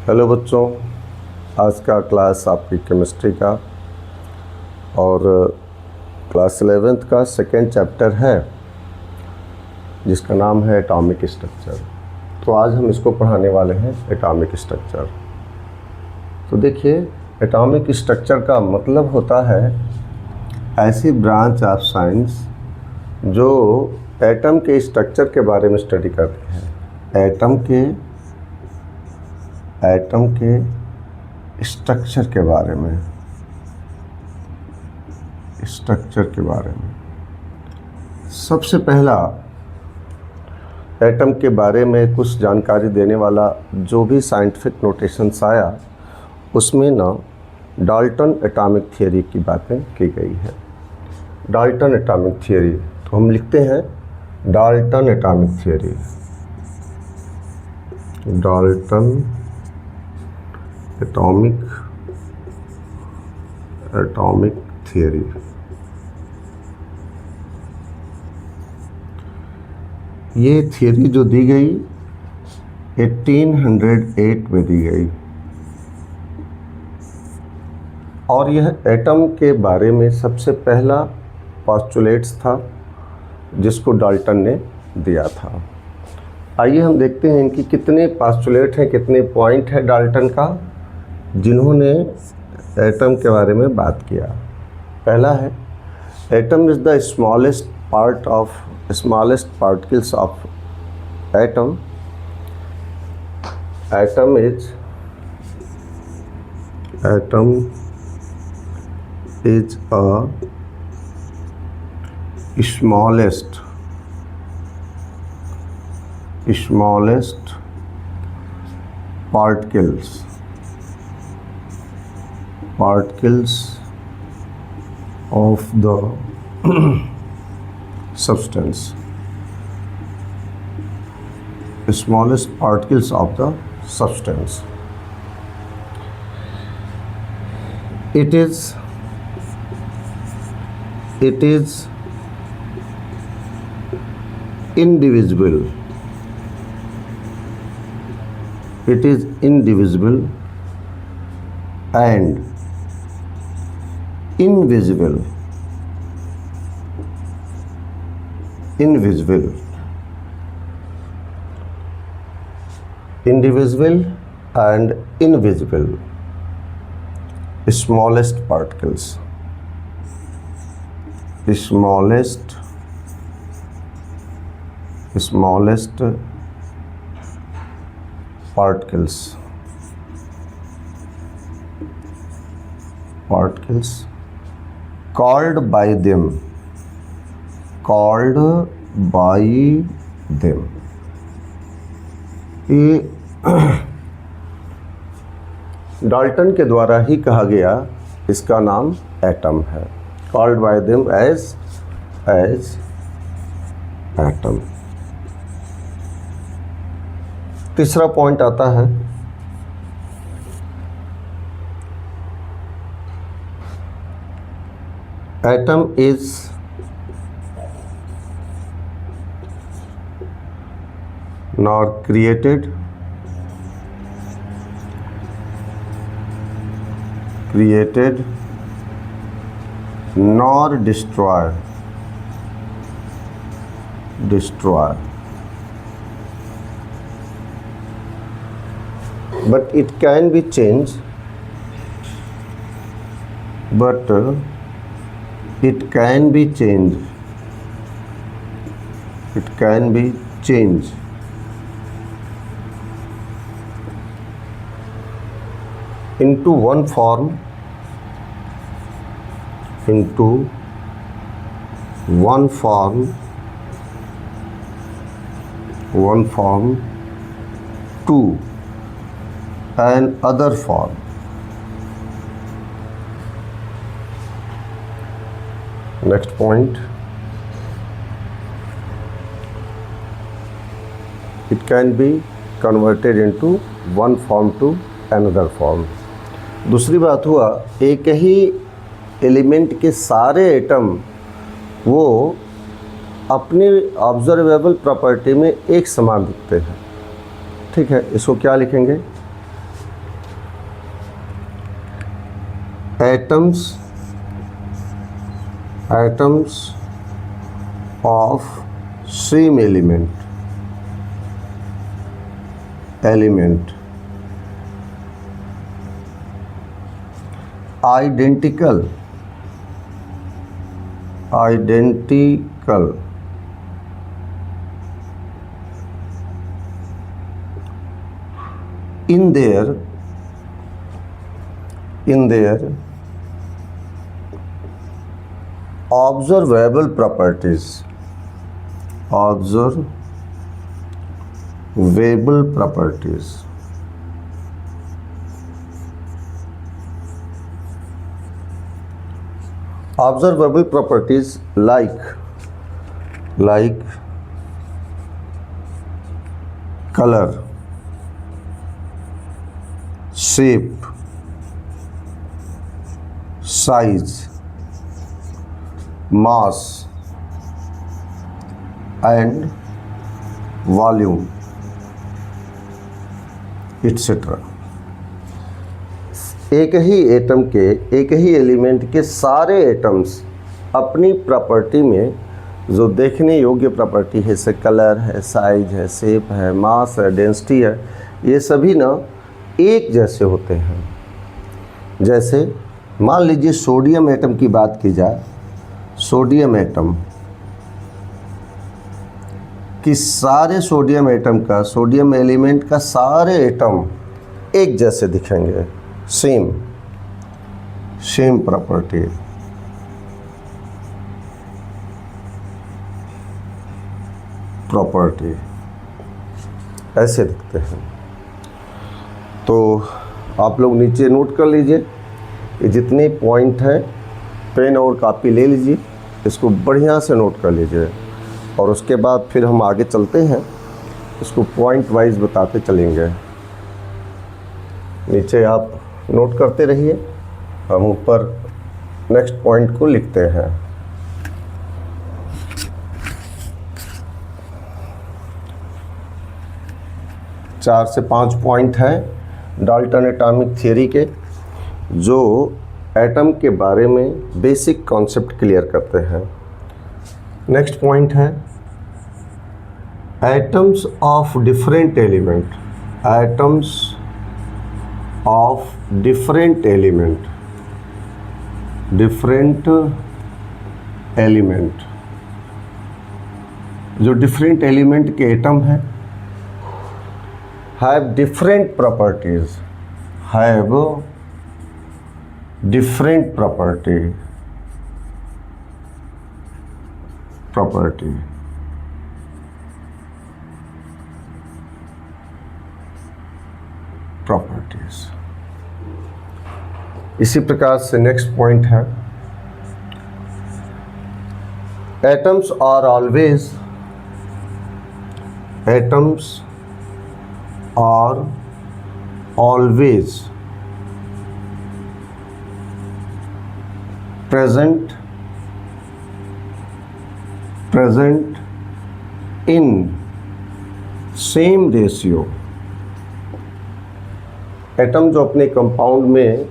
Hello बच्चों, आज का क्लास आपकी केमिस्ट्री का और क्लास 11th का सेकेंड चैप्टर है जिसका नाम है एटॉमिक स्ट्रक्चर। तो आज हम इसको पढ़ाने वाले हैं एटॉमिक स्ट्रक्चर। तो देखिए, एटॉमिक स्ट्रक्चर का मतलब होता है ऐसी ब्रांच ऑफ साइंस जो एटम के स्ट्रक्चर के बारे में स्टडी करती है। एटम के स्ट्रक्चर के बारे में सबसे पहला एटम के बारे में कुछ जानकारी देने वाला जो भी साइंटिफिक नोटेशंस आया उसमें ना डाल्टन एटॉमिक थियरी की बातें की गई है। डाल्टन एटॉमिक थियरी, तो हम लिखते हैं Dalton atomic theory. Dalton atomic theory. ये थियरी जो दी गई 1808 में दी गई और यह एटम के बारे में सबसे पहला पोस्टुलेट्स था जिसको डाल्टन ने दिया था। आइए हम देखते हैं इनकी कितने पोस्टुलेट हैं, कितने पॉइंट है डाल्टन का जिन्होंने एटम के बारे में बात किया। पहला है, atom is the smallest particles of atom. Atom is a smallest particles of the substance. Smallest particles of the substance. It is indivisible. It is indivisible and invisible. Indivisible and invisible. Smallest particles. Smallest particles called by them ये Dalton के द्वारा ही कहा गया, इसका नाम atom है। Called by them as atom. तीसरा पॉइंट आता है, atom is nor created nor destroyed but it can be changed into one form to another form. Next point, it can be converted into one form to another form. दूसरी बात हुआ, एक ही element के सारे atom वो अपने observable property में एक समान दिखते हैं। ठीक है, इसको क्या लिखेंगे? atoms of same element identical in their observable properties. Observable properties like color, shape, size, mass and volume, etc. एक ही एटम के, एक ही एलिमेंट के सारे एटम्स अपनी प्रॉपर्टी में जो देखने योग्य प्रॉपर्टी है, जैसे कलर है, साइज है, शेप है, मास है, डेंसिटी है, ये सभी ना एक जैसे होते हैं। जैसे मान लीजिए सोडियम एटम की बात की जाए, सोडियम एटम कि सारे सोडियम एटम का, सोडियम एलिमेंट का सारे एटम एक जैसे दिखेंगे, सेम प्रॉपर्टी। ऐसे दिखते हैं। तो आप लोग नीचे नोट कर लीजिए, ये जितने पॉइंट हैं, पेन और कापी ले लीजिए, इसको बढ़िया से नोट कर लीजिए और उसके बाद फिर हम आगे चलते हैं, इसको पॉइंट वाइज बताते चलेंगे। नीचे आप नोट करते रहिए, हम ऊपर नेक्स्ट पॉइंट को लिखते हैं। चार से 5 पॉइंट हैं डाल्टन एटॉमिक थ्योरी के, जो एटम के बारे में बेसिक कॉन्सेप्ट क्लियर करते हैं। नेक्स्ट पॉइंट है एटम्स ऑफ डिफरेंट एलिमेंट, जो डिफरेंट एलिमेंट के एटम हैं, have different properties, properties। इसी प्रकार से नेक्स्ट पॉइंट है atoms are always present in same ratio। Atom जो अपने कंपाउंड में